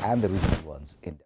and the written ones in depth.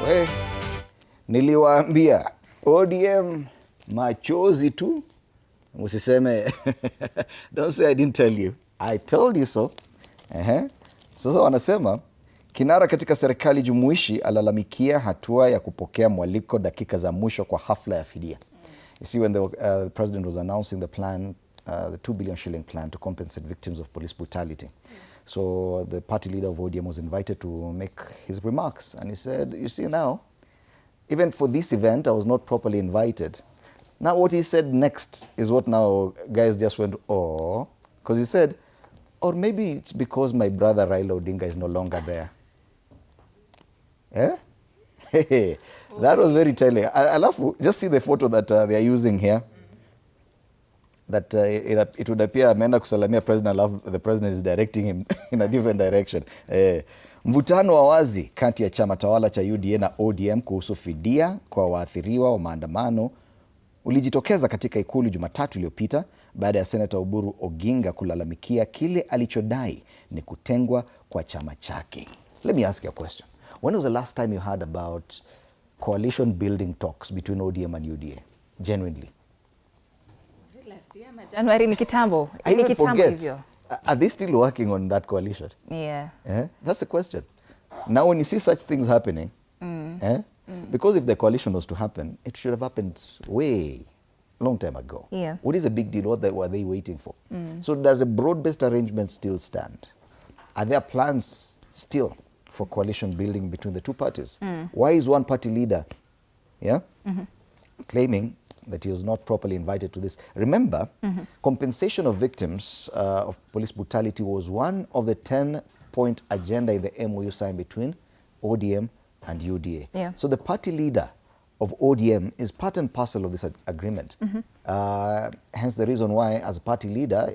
We, niliwaambia ODM machozi tu, usiseme don't say I didn't tell you, I told you so. Sasa wanasema kinara katika serikali jumuishi alalamikia hatua ya kupokea mwaliko dakika za mwisho kwa hafla ya fidia. You see, when the president was announcing the plan, the 2 billion shilling plan to compensate victims of police brutality. So the party leader of ODM was invited to make his remarks. And he said, you see now, even for this event, I was not properly invited. Now what he said next is what now guys just went, oh, because he said, or maybe it's because my brother Raila Odinga is no longer there. Yeah? That was very telling. I love, just see the photo that they are using here. That it would appear ameenda kusalamia president, the president is directing him in a different direction. Mvutano wa wazi kati ya chama tawala cha UDA na ODM kuhusu fidia kwa waathiriwa wa maandamano ulijitokeza katika ikulu Jumatatu iliyopita baada ya Senator Oburu Oginga kulalamikia kile alichodai ni kutengwa kwa chama chake. Let me ask you a question. When was the last time you heard about coalition building talks between ODM and UDA? Genuinely. January ni kitambo. I even forget. Are they still working on that coalition? Yeah. That's the question. Now when you see such things happening, because if the coalition was to happen, it should have happened way long time ago. Yeah. What is a big deal? What were they waiting for? So does a broad-based arrangement still stand? Are there plans still for coalition building between the two parties? Why is one party leader claiming that he was not properly invited to this? Remember, compensation of victims of police brutality was one of the 10-point agenda in the MOU signed between ODM and UDA. Yeah. So the party leader of ODM is part and parcel of this agreement. Hence the reason why, as a party leader,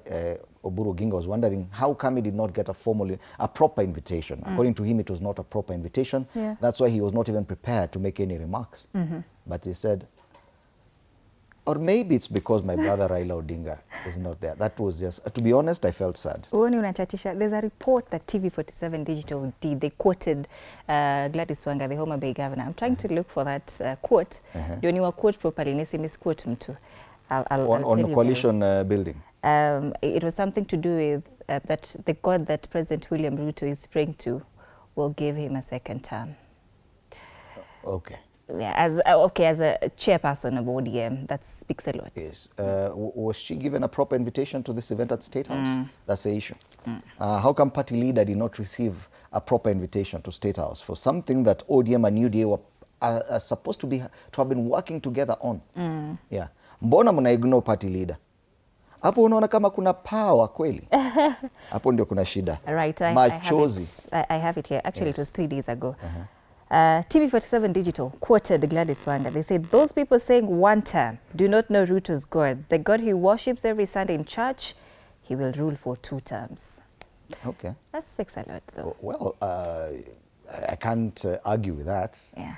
Oburu Oginga was wondering how come he did not get a proper invitation. According to him, it was not a proper invitation. Yeah. That's why he was not even prepared to make any remarks. But he said, or maybe it's because my brother Raila Odinga is not there. That was just, to be honest, I felt sad. There's a report that TV47 Digital did. They quoted Gladys Wanga, the Homa Bay governor. I'm trying to look for that quote. Do you quote properly? Misquote him too. On the coalition building? It was something to do with that the God that President William Ruto is praying to will give him a second term. Okay. Yeah, as a chairperson of ODM, that speaks a lot. Yes. Was she given a proper invitation to this event at State House? That's the issue. How come party leader did not receive a proper invitation to State House for something that ODM and UDA were supposed to have been working together on? Yeah. Mbona mna ignore party leader? Hapo unaona kama kuna power kweli? Hapo ndio kuna shida. Right, Machozi. I have it here. Actually, yes. It was 3 days ago. TV47 Digital quoted Gladys Wanga. They said, those people saying one term do not know Ruto's God. The God he worships every Sunday in church, he will rule for 2 terms. Okay. That speaks a lot, though. Well, I can't argue with that. Yeah.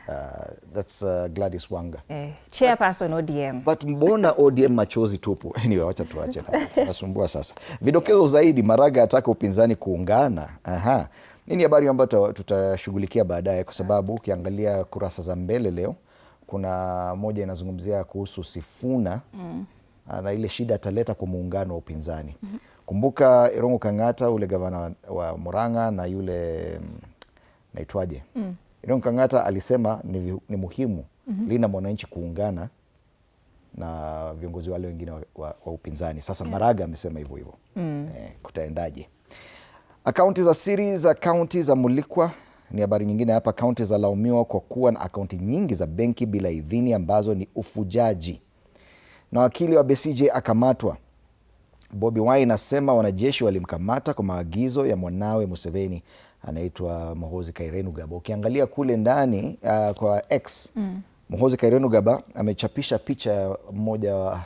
That's Gladys Wanga. Chairperson ODM. But mbona ODM machozi tupu? Anyway, wacha tuache. Nasumbua sasa. Vidokezo zaidi, Maraga ataka upinzani kuungana. Nini habari ambayo tutashughulikia baadaye, kwa sababu ukiangalia kurasa za mbele leo kuna moja inazungumzia kuhusu Sifuna na ile shida ataleta kwa muungano wa upinzani. Kumbuka Irungu Kang'ata, ule gavana wa Murang'a, na yule naitwaje? Irungu Kang'ata alisema ni muhimu Linda Mwananchi kuungana na viongozi wale wengine wa upinzani. Sasa Maraga amesema hivyo hivyo. Kutaendaje? Akaunti za siri za kaunti za mulikwa ni habari nyingine hapa. Kaunti za laumiwa kwa kuwa na akaunti nyingi za benki bila idhini ambazo ni ufujaji. Na wakili wa Besigye akamatwa. Bobi Wine asema wanajeshi walimkamata kwa maagizo ya mwanawe Museveni, anaitwa Machozi Kairenugaba. Ukiangalia kule ndani kwa X, Machozi Kairenugaba amechapisha picha ya mmoja wa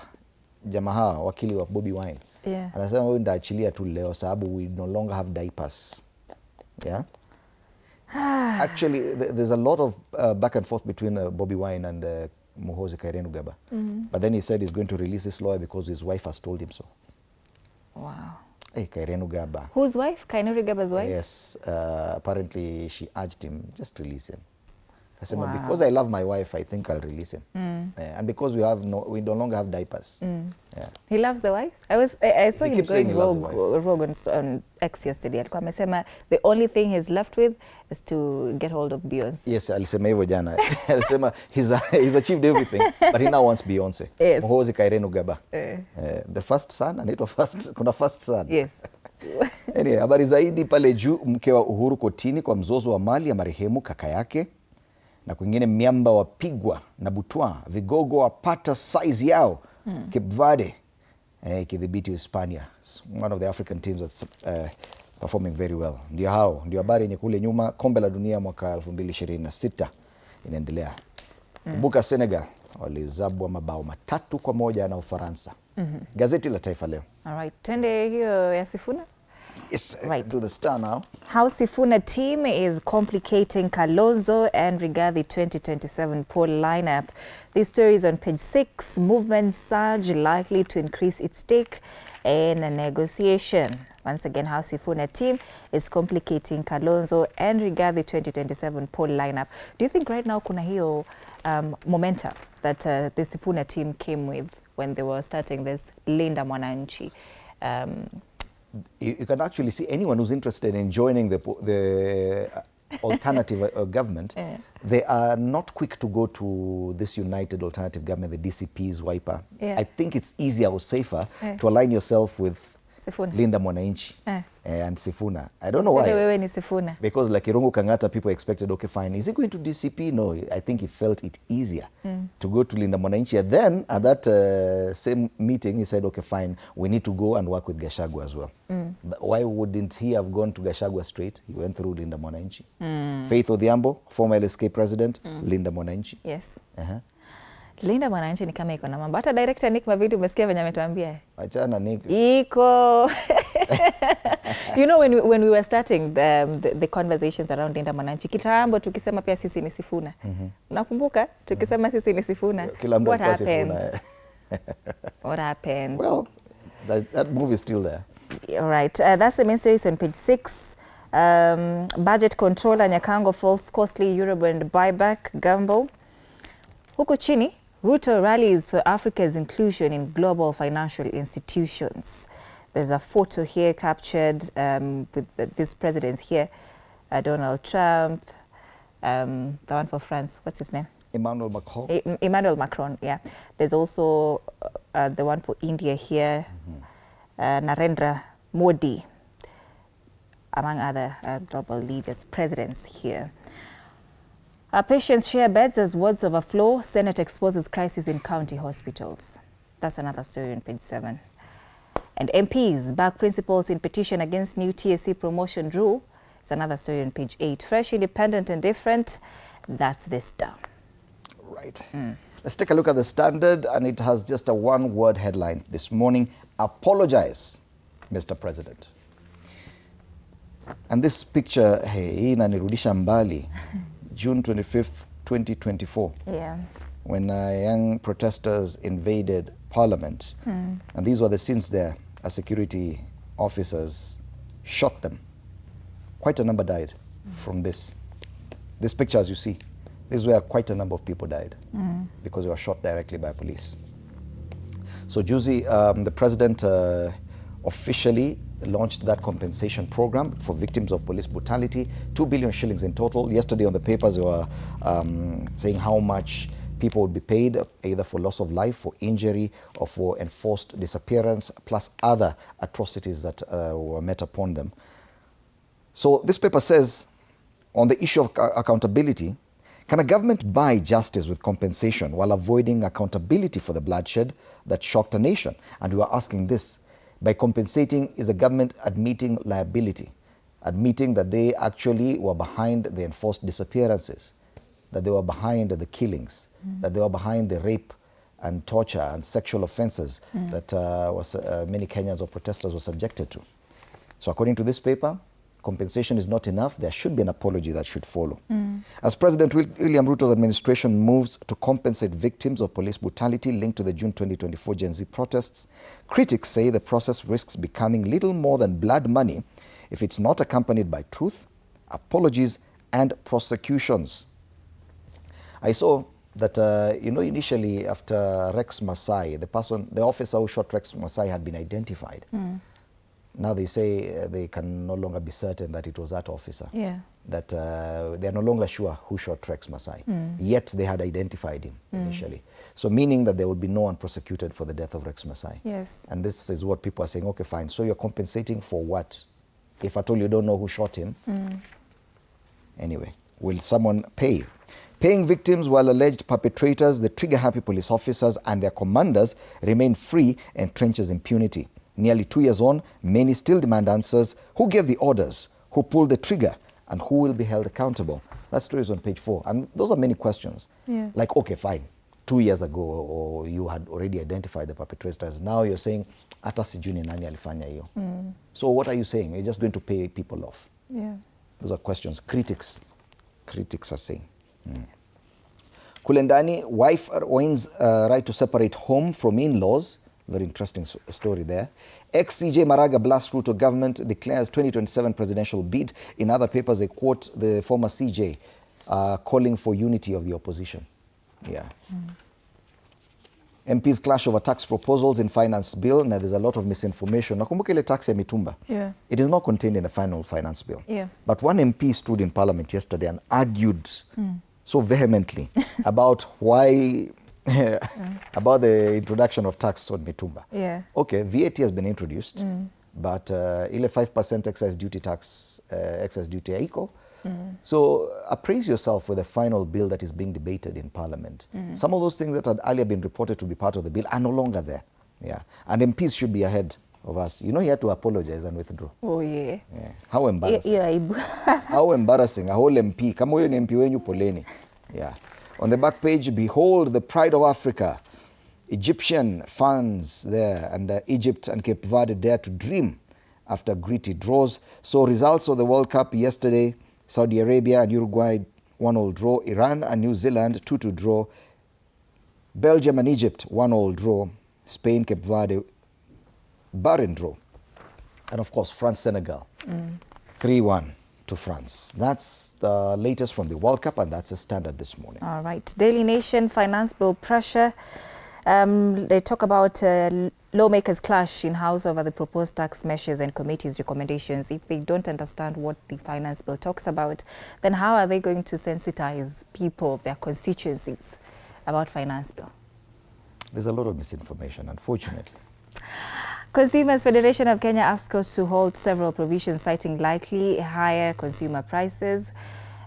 jamaa wakili wa Bobi Wine. Yeah. Anasema wewe ndaachilia tu leo sababu we no longer have diapers. Yeah. Actually, there's a lot of back and forth between Bobi Wine and Machozi Kairenugaba. But then he said he's going to release this lawyer because his wife has told him so. Wow. Hey, Kairenugaba. Whose wife? Kairenugaba's wife? Yes. Apparently she urged him, just release him. I said, Wow. because I love my wife, I think I'll release him. And because we no longer have diapers. Yeah. He loves the wife? I saw He him keeps saying going he loves the rogue on X yesterday. Alikuwa amesema the only thing he's left with is to get hold of Beyonce. Yes, alisema hivyo jana. Alisema he's achieved everything, but he now wants Beyonce. Yes. Machozi Kairenugaba. The first son, anaitwa kuna first son. Yes. Anyway, habari zaidi pale juu, mke wa Uhuru kotini kwa mzozo wa mali ya marehemu kaka yake, na kwingine miamba wapigwa na butwa, vigogo wapata size yao. Cape Verde ikidhibiti Hispania, one of the African teams that's performing very well. Ndio habari yenye kule nyuma. Kombe la dunia mwaka 2026 inaendelea. Kumbuka Senegal walizabwa mabao 3-1 na Ufaransa. Gazeti la Taifa Leo. All right. Twende hiyo ya Sifuna. Yes, Right. to the Star now. How Sifuna team is complicating Kalonzo and Rigathi 2027 poll lineup. This story is on page 6. Movement surge likely to increase its stake in a negotiation. Once again, how Sifuna team is complicating Kalonzo and Rigathi 2027 poll lineup. Do you think right now kuna hiyo momentum that the Sifuna team came with when they were starting this Linda Mwananchi? You can actually see anyone who's interested in joining the alternative government, they are not quick to go to this united alternative government, the DCP's wiper. Yeah. I think it's easier or safer to align yourself with Sifuna. Linda Mwananchi and Sifuna. I don't know why. Wewe ni Sifuna. Because like Irungu Kangata, people expected, okay, fine. Is he going to DCP? No, I think he felt it easier to go to Linda Mwananchi. And then at that same meeting, he said, okay, fine, we need to go and work with Gachagua as well. But why wouldn't he have gone to Gachagua straight? He went through Linda Mwananchi. Faith Odhiambo, former LSK president, Linda Mwananchi. Yes. Linda Mwananchi ni kama iko na mambo. Hata director Nick Mavidi umesikia venye ametuambia. Achana Nick. Iko. You know, when we were starting the conversations around Linda Mwananchi, kitambo tukisema pia sisi ni Sifuna. Unakumbuka? Tukisema sisi ni Sifuna. What happened? What happened? Well, that move is still there. All right. That's the main stories on page 6. Budget controller Nyakango falls costly Eurobond buyback gamble. Huko chini, Ruto rallies for Africa's inclusion in global financial institutions. There's a photo here captured with this president here, Donald Trump, the one for France, what's his name? Emmanuel Macron. Emmanuel Macron, yeah. There's also the one for India here, Narendra Modi, among other global leaders, presidents here. Patients share beds as wards overflow. Senate exposes crisis in county hospitals. That's another story on page 7. And MPs back principals in petition against new TSC promotion rule. It's another story on page 8. Fresh, independent and different. That's the Star. Right. Let's take a look at the Standard, and it has just a one-word headline this morning: apologize, Mr. President. And this picture, hii inanirudisha mbali. June 25th, 2024, when young protesters invaded Parliament. And these were the scenes there, as security officers shot them. Quite a number died from this. This picture, as you see, this is where quite a number of people died because they were shot directly by police. So Juzi, the president officially launched that compensation program for victims of police brutality, 2 billion shillings in total. Yesterday on the papers, they were saying how much people would be paid, either for loss of life, for injury, or for enforced disappearance, plus other atrocities that were met upon them. So this paper says, on the issue of accountability, can a government buy justice with compensation while avoiding accountability for the bloodshed that shocked a nation? And we are asking this By compensating, is the government admitting liability, admitting that they actually were behind the enforced disappearances, that they were behind the killings, that they were behind the rape and torture and sexual offenses that many Kenyans or protesters were subjected to. So according to this paper, compensation is not enough. There should be an apology that should follow. As President William Ruto's administration moves to compensate victims of police brutality linked to the June 2024 Gen Z protests, critics say the process risks becoming little more than blood money if it's not accompanied by truth, apologies, and prosecutions. I saw that, initially after Rex Masai, the officer who shot Rex Masai had been identified. Now they say they can no longer be certain that it was that officer. That they're no longer sure who shot Rex Masai. Yet they had identified him initially. So meaning that there would be no one prosecuted for the death of Rex Masai. And this is what people are saying, okay, fine. So you're compensating for what? If at all you don't know who shot him. Anyway, will someone pay? Paying victims while alleged perpetrators, the trigger-happy police officers and their commanders remain free and trenches impunity. Nearly 2 years on, many still demand answers. Who gave the orders? Who pulled the trigger? And who will be held accountable? That story is on page 4. And those are many questions. Like, okay, fine. 2 years ago, or you had already identified the perpetrators. Now you're saying, ata sijui ni nani alifanya hiyo. So what are you saying? You're just going to pay people off. Those are questions critics are saying. Kule ndani, wife wins right to separate home from in-laws. Very interesting story there. Ex-CJ Maraga blasts Ruto government, declares 2027 presidential bid. In other papers, they quote the former CJ calling for unity of the opposition. MPs clash over tax proposals in finance bill. Now there's a lot of misinformation. Nakumbuka ile tax ya mitumba. It is not contained in the final finance bill. But one MP stood in parliament yesterday and argued so vehemently about why about the introduction of tax on mitumba. Okay, VAT has been introduced, but ile 5% excise duty tax, excise duty haiko. So appraise yourself with the final bill that is being debated in parliament. Some of those things that had earlier been reported to be part of the bill are no longer there. And MPs should be ahead of us. You know, he had to apologize and withdraw. How embarrassing. How embarrassing. A whole MP. Kama huyo ni MP wenyu poleni. On the back page, behold the pride of Africa. Egyptian fans there, and Egypt and Cape Verde dare to dream after gritty draws. So results of the World Cup yesterday, Saudi Arabia and Uruguay 1-1 draw, Iran and New Zealand 2-2 draw, Belgium and Egypt 1-1 draw, Spain, Cape Verde, barren draw, and of course France-Senegal 3-1 to France. That's the latest from the World Cup, and that's a standard this morning. All right. Daily Nation, finance bill pressure. They talk about lawmakers clash in House over the proposed tax measures and committee's recommendations. If they don't understand what the finance bill talks about, then how are they going to sensitize people of their constituencies about finance bill? There's a lot of misinformation, unfortunately. Consumers Federation of Kenya asked courts to hold several provisions, citing likely higher consumer prices.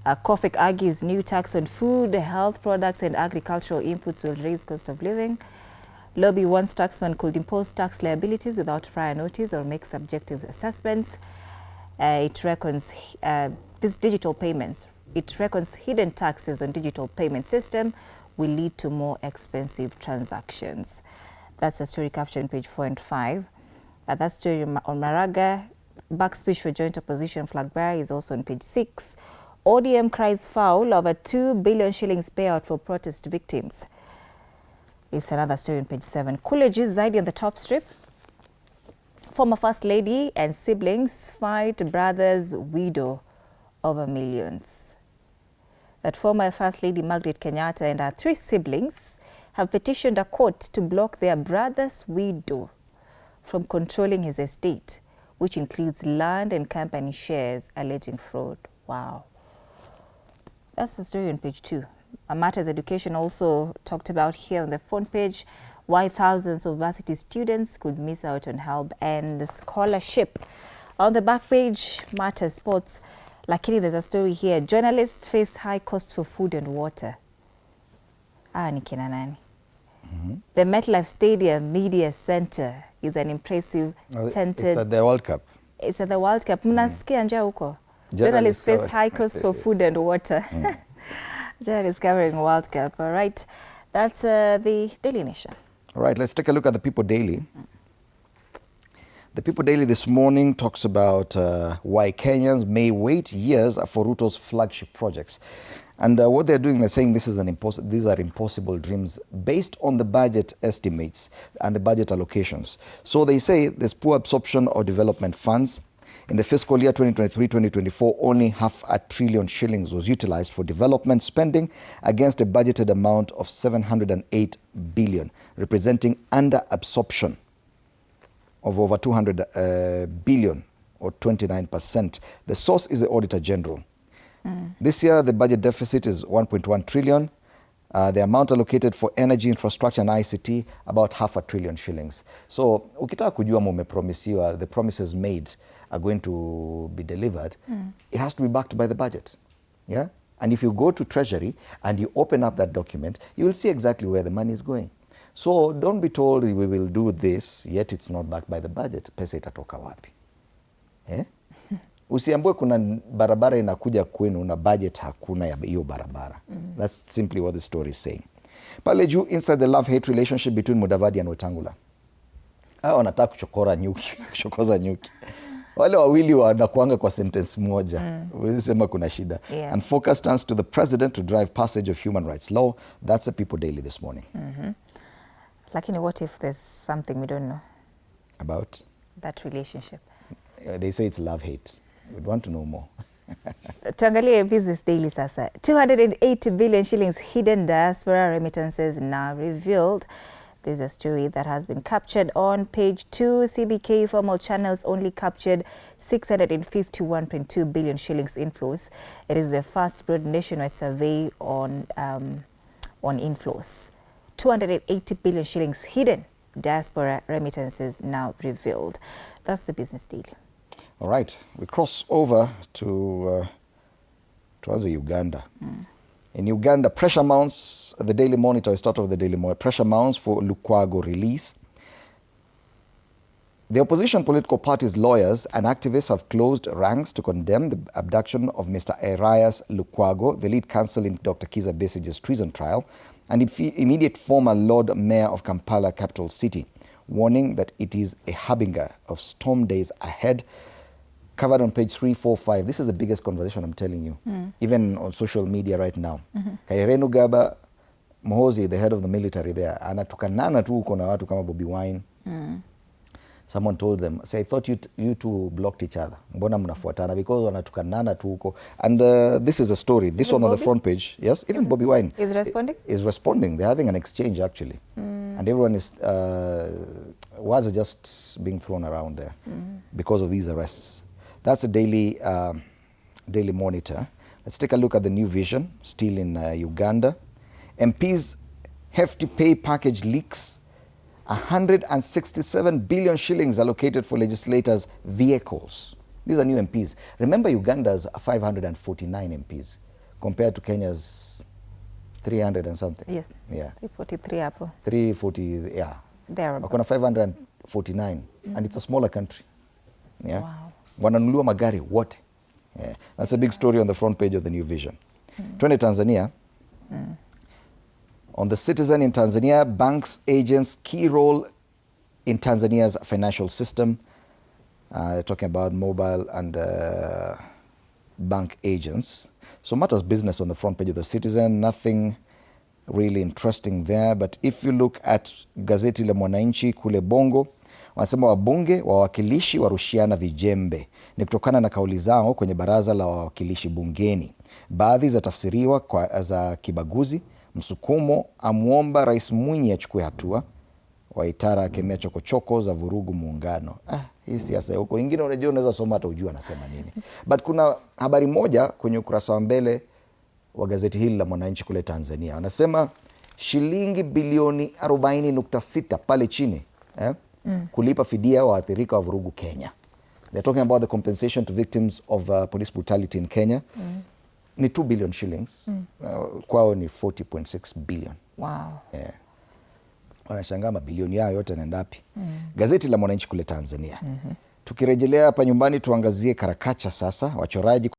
COFIC argues new tax on food, health products and agricultural inputs will raise cost of living. Lobby wants taxman could impose tax liabilities without prior notice or make subjective assessments. It reckons these digital payments. It reckons hidden taxes on digital payment system will lead to more expensive transactions. That's a story captured on page 4 and 5. That story on Maraga, back speech for joint opposition flag bearer, is also on page 6. ODM cries foul over 2 billion shillings payout for protest victims. It's another story on page 7. Coolidge's Zaidi on the top strip. Former First Lady and siblings fight brother's widow over millions. That former First Lady Margaret Kenyatta and her 3 siblings have petitioned a court to block their brother's widow from controlling his estate, which includes land and company shares, alleging fraud. Wow. That's the story on page 2. Matters Education also talked about here on the front page why thousands of varsity students could miss out on help and scholarship. On the back page, Matters Sports. Luckily, there's a story here. Journalists face high costs for food and water. Ni kina nani? The MetLife Stadium Media Center is an impressive tented. It's at the World Cup. It's at the World Cup. Mnasikia njaa huko. Journalists face high costs for food and water. Journalists covering World Cup. All right. That's the Daily Nation. All right, let's take a look at the People Daily. The People Daily this morning talks about why Kenyans may wait years for Ruto's flagship projects. And what they're doing, they're saying these are impossible dreams based on the budget estimates and the budget allocations. So they say there's poor absorption of development funds. In the fiscal year 2023-2024, only 500 billion shillings was utilized for development spending against a budgeted amount of 708 billion, representing under absorption of over 200 billion or 29%. The source is the Auditor General. This year, the budget deficit is 1.1 trillion. The amount allocated for energy infrastructure and ICT, about 500 billion shillings. So, ukitaka kujua mumepromisiwa, the promises made are going to be delivered, it has to be backed by the budget. Yeah? And if you go to Treasury and you open up that document, you will see exactly where the money is going. So don't be told we will do this, yet it's not backed by the budget. Pesa itatoka wapi? Eh? Usiambue kuna barabara inakuja kwenu na budget hakuna ya hiyo barabara. That's simply what the story is saying. Pale juu, inside the love-hate relationship between Mudavadi and Wetangula. Hao wanataka kuchokora nyuki, kuchokoza nyuki. Wale wawili wanakuanga kwa sentence moja. Huwezi sema kuna shida. And focus turns to the president to drive passage of human rights law. That's the People Daily this morning. Lakini what if there's something we don't know about that relationship? They say it's love-hate. We'd want to know more. Tuangalie Business Daily sasa. 280 billion shillings hidden diaspora remittances now revealed. There's a story that has been captured on page 2. CBK formal channels only captured 651.2 billion shillings inflows. It is the first broad nationwide survey on inflows. 280 billion shillings hidden diaspora remittances now revealed. That's the Business Daily. All right, we cross over to Uganda. In Uganda, pressure mounts. The Daily Monitor is start of the Daily Monitor. Pressure mounts for Lukwago release. The opposition political parties' lawyers and activists have closed ranks to condemn the abduction of Mr. Erias Lukwago, the lead counsel in Dr. Kizza Besigye's treason trial, and immediate former Lord Mayor of Kampala, capital city, warning that it is a harbinger of storm days ahead. Covered on page 3, 4, 5. This is the biggest conversation, I'm telling you, even on social media right now. Kairenu Gaba, Machozi, the head of the military there, anatukanana tu uko na watu kama Bobi Wine. Someone told them, say, I thought you two blocked each other. Mbona mnafuatana? Because wanatukanana tu uko. And this is a story. This Even one on the Bobby? front page. Yes, even Bobi Wine. Is responding? Is responding. They're having an exchange, actually. And everyone is, words are just being thrown around there because of these arrests. That's the Daily Monitor. Let's take a look at the New Vision, still in Uganda. MPs' hefty pay package leaks. 167 billion shillings allocated for legislators' vehicles. These are new MPs. Remember, Uganda's 549 MPs compared to Kenya's 300 and something. Yes. Yeah. 343 hapo. 340, yeah. There. Wakona 549 and it's a smaller country. Yeah. Wow. Wananunua magari wote. Yeah. That's a big story on the front page of the New Vision. Twende Tanzania. On the Citizen in Tanzania, banks, agents, key role in Tanzania's financial system. Talking about mobile and bank agents. So matters business on the front page of the Citizen. Nothing really interesting there. But if you look at gazeti la Mwananchi kule Bongo, wanasema wabunge wawakilishi warushiana vijembe. Ni kutokana na kauli zao kwenye baraza la wawakilishi bungeni. Baadhi zatafsiriwa za kibaguzi. Msukumo amuomba Rais Mwinyi achukue hatua. Waitara akemea chokochoko za vurugu muungano. Hii siasa huko. Ingine unajua unaweza soma hata ujua anasema nini. But kuna habari moja kwenye ukurasa wa mbele wa gazeti hili la Mwananchi kule Tanzania. Wanasema shilingi bilioni 40.6 pale chini. Kulipa fidia waathirika wa vurugu Kenya. They're talking about the compensation to victims of police brutality in Kenya. Ni 2 billion shillings. Kwao ni 40.6 billion. Wow. Yeah. wanashangaa mabilioni yao yote yanaenda wapi? Gazeti la Mwananchi kule Tanzania. Tukirejelea hapa nyumbani, tuangazie karakacha sasa, wachoraji